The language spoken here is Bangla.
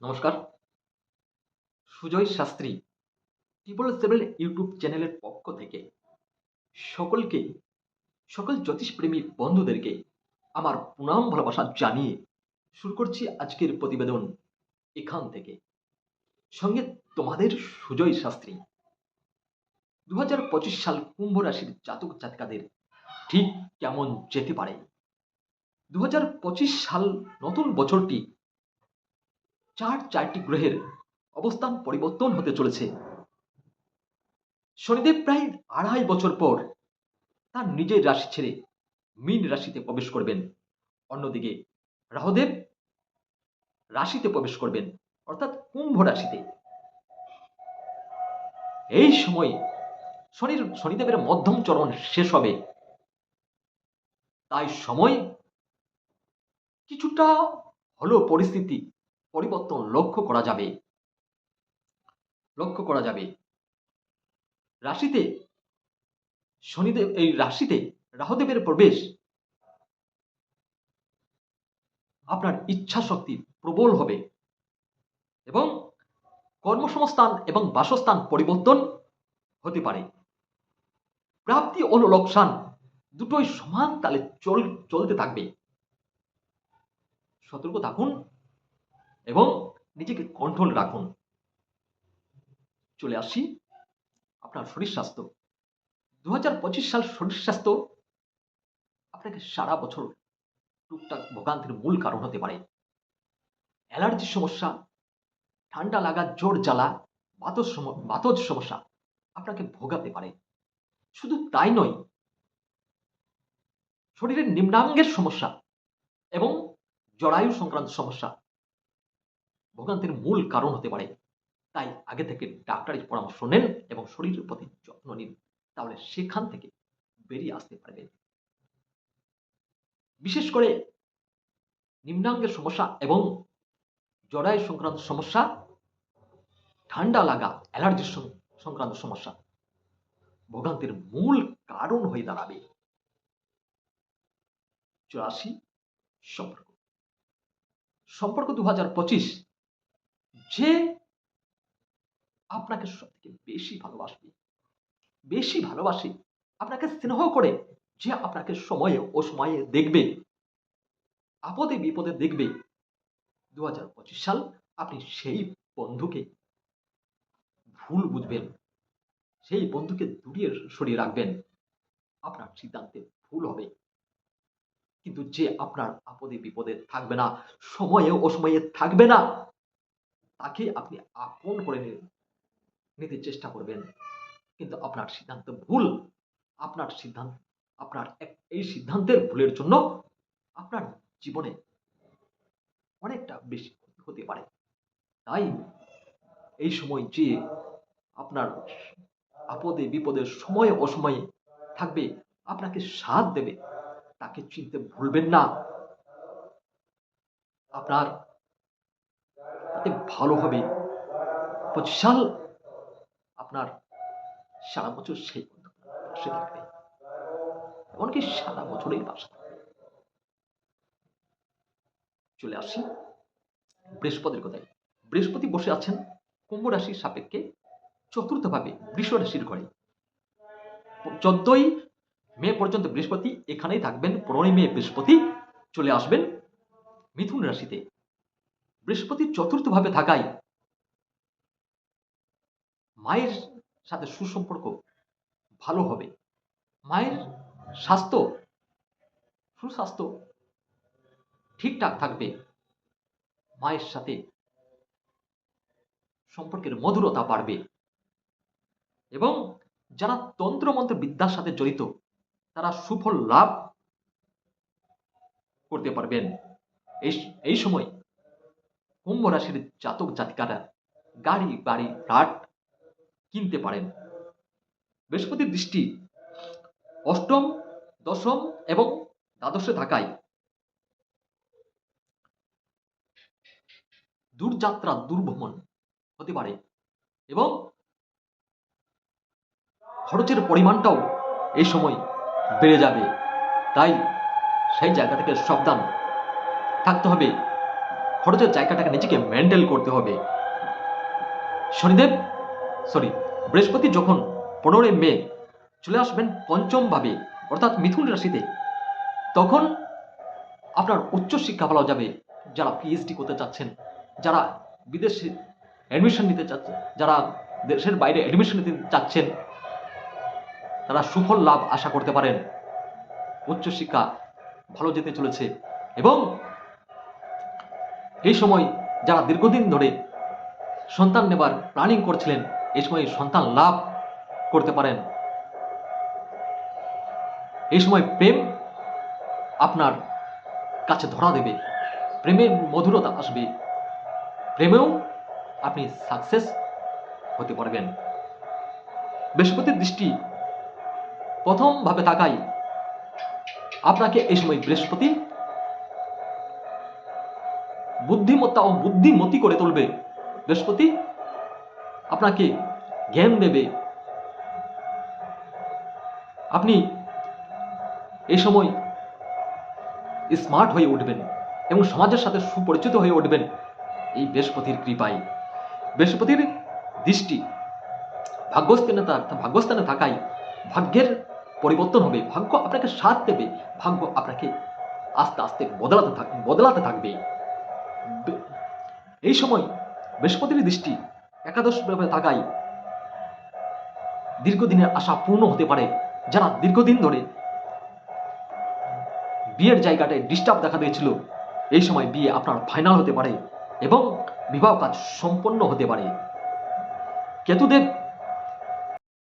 নমস্কার। Sujoy Shastri triple seven YouTube চ্যানেলের পক্ষ থেকে সকলকে, সকল জ্যোতিষপ্রেমী বন্ধুদেরকে আমার প্রণাম ভালোবাসা জানিয়ে শুরু করছি আজকের প্রতিবেদন এখান থেকে। সঙ্গে তোমাদের সুজয় শাস্ত্রী। 2025 সাল কুম্ভ রাশির জাতক জাতিকাদের ঠিক কেমন যেতে পারে? 2025 সাল নতুন বছরটি চারটি গ্রহের অবস্থান পরিবর্তন হতে চলেছে। শনিদেব প্রায় 2.5 বছর পর তার নিজের রাশি ছেড়ে মীন রাশিতে প্রবেশ করবেন। অন্যদিকে রাহুদেব রাশিতে প্রবেশ করবেন, অর্থাৎ কুম্ভ রাশিতে। এই সময় শনিদেবের মধ্যম চরণ শেষ হবে, তাই সময় কিছুটা হলেও পরিস্থিতি পরিবর্তন লক্ষ্য করা যাবে। রাশিতে রাশিতে রাহুদেবের প্রবেশ আপনার ইচ্ছা শক্তি প্রবল হবে এবং কর্মসংস্থান এবং বাসস্থান পরিবর্তন হতে পারে। প্রাপ্তি ও লোকসান দুটোই সমান তালে চলতে থাকবে। সতর্ক থাকুন এবং নিজেকে কন্ট্রোল রাখুন। চলে আসি আপনার শরীর স্বাস্থ্য। 2025 সাল শরীর স্বাস্থ্য আপনাকে সারা বছর টুকটাক ভোগান্তির মূল কারণ হতে পারে। অ্যালার্জির সমস্যা, ঠান্ডা লাগা, জ্বর জ্বালা, বাতজ সমস্যা আপনাকে ভোগাতে পারে। শুধু তাই নয়, শরীরের নিম্নাঙ্গের সমস্যা এবং জরায়ু সংক্রান্ত সমস্যা ভোগান্তির মূল কারণ হতে পারে। তাই আগে থেকে ডাক্তারের পরামর্শ নেন এবং শরীরের প্রতি যত্ন নিন, তাহলে সেখান থেকে বেরিয়ে আসতে পারবেন। বিশেষ করে নিম্নাঙ্গের সমস্যা এবং জরায়ু সংক্রান্ত সমস্যা, ঠান্ডা লাগা, অ্যালার্জি সংক্রান্ত সমস্যা ভোগান্তির মূল কারণ হয়ে দাঁড়াবে। চলে আসি সম্পর্ক 2025 যে আপনাকে সব থেকে বেশি ভালোবাসে, আপনাকে স্নেহ করে, যে আপনাকে সময়ে অসময়ে দেখবে, আপদে বিপদে দেখবে, 2025 সাল আপনি সেই বন্ধুকে ভুল বুঝবেন, সেই বন্ধুকে দূরে সরিয়ে রাখবেন। আপনার সিদ্ধান্তে ভুল হবে, কিন্তু যে আপনার আপদে বিপদে থাকবে না, সময়ে অসময়ে থাকবে না, তাকে আপনি আপন করে নিতে চেষ্টা করবেন, কিন্তু আপনার সিদ্ধান্ত ভুল। আপনার এই সিদ্ধান্তের ভুলের জন্য আপনার জীবনে অনেকটা বেশি ক্ষতি হতে পারে। তাই এই সময় যে আপনার আপদে বিপদের সময়ে অসময়ে থাকবে, আপনাকে সাথ দেবে, তাকে চিনতে ভুলবেন না। আপনার তাতে ভালো হবে। 25 সাল আপনার সারা বছর সেই বন্ধু পাশে থাকবে, এমনকি সারা বছরেই পাশে থাকবে। চলে আসি বৃহস্পতির কথায়। বৃহস্পতি বসে আছেন কুম্ভ রাশির সাপেক্ষে চতুর্থভাবে বৃষ রাশির ঘরে। 14ই মে পর্যন্ত বৃহস্পতি এখানেই থাকবেন। 15ই মে বৃহস্পতি চলে আসবেন মিথুন রাশিতে। বৃহস্পতি চতুর্থভাবে থাকায় মায়ের সাথে সুসম্পর্ক ভালো হবে। মায়ের সুস্বাস্থ্য ঠিকঠাক থাকবে। মায়ের সাথে সম্পর্কের মধুরতা বাড়বে এবং যারা তন্ত্রমন্ত্র বিদ্যার সাথে জড়িত, তারা সুফল লাভ করতে পারবেন। এই সময় কুম্ভ রাশির জাতক জাতিকারা গাড়ি বাড়ি ফ্ল্যাট কিনতে পারেন। বৃহস্পতির দৃষ্টি অষ্টম, দশম এবং দ্বাদশে থাকায় দূরযাত্রা, দূরভ্রমণ হতে পারে এবং খরচের পরিমাণটাও এই সময় বেড়ে যাবে। তাই সেই জায়গা থেকে সাবধান থাকতে হবে। খরচের জায়গাটাকে নিজেকে মেনটেন করতে হবে। বৃহস্পতি যখন 15 মে চলে আসবেন পঞ্চম ভাবে অর্থাৎ মিথুন রাশিতে, তখন আপনার উচ্চশিক্ষা ভালো যাবে। যারা পিএইচডি করতে চাচ্ছেন, যারা বিদেশে অ্যাডমিশন নিতে চাচ্ছেন, যারা দেশের বাইরে অ্যাডমিশন নিতে চাচ্ছেন, তারা সুফল লাভ আশা করতে পারেন। উচ্চশিক্ষা ভালো যেতে চলেছে এবং এই সময় যারা দীর্ঘদিন ধরে সন্তান নেবার প্ল্যানিং করছিলেন, এই সময় সন্তান লাভ করতে পারেন। এই সময় প্রেম আপনার কাছে ধরা দেবে, প্রেমের মধুরতা আসবে, প্রেমেও আপনি সাকসেস হতে পারবেন। বৃহস্পতির দৃষ্টি প্রথম ভাবে তাকাই আপনাকে। এই সময় বৃহস্পতি বুদ্ধিমত্তা ও বুদ্ধিমতী করে তুলবে। বৃহস্পতি আপনাকে জ্ঞান দেবে। আপনি এই সময় স্মার্ট হয়ে উঠবেন এবং সমাজের সাথে সুপরিচিত হয়ে উঠবেন এই বৃহস্পতির কৃপায়। বৃহস্পতির দৃষ্টি ভাগ্যস্থানে থাকায় ভাগ্যের পরিবর্তন হবে, ভাগ্য আপনাকে সাথ দেবে, ভাগ্য আপনাকে আস্তে আস্তে বদলাতে থাকবে। এই সময় বৃহস্পতির দৃষ্টি একাদশভাবে থাকায় দীর্ঘদিনের আশা পূর্ণ হতে পারে। যারা দীর্ঘদিন ধরে বিয়ের জায়গাটায় ডিস্টার্ব দেখা দিয়েছিল, এই সময় বিয়ে আপনার ফাইনাল হতে পারে এবং বিবাহ কাজ সম্পন্ন হতে পারে। কেতুদেব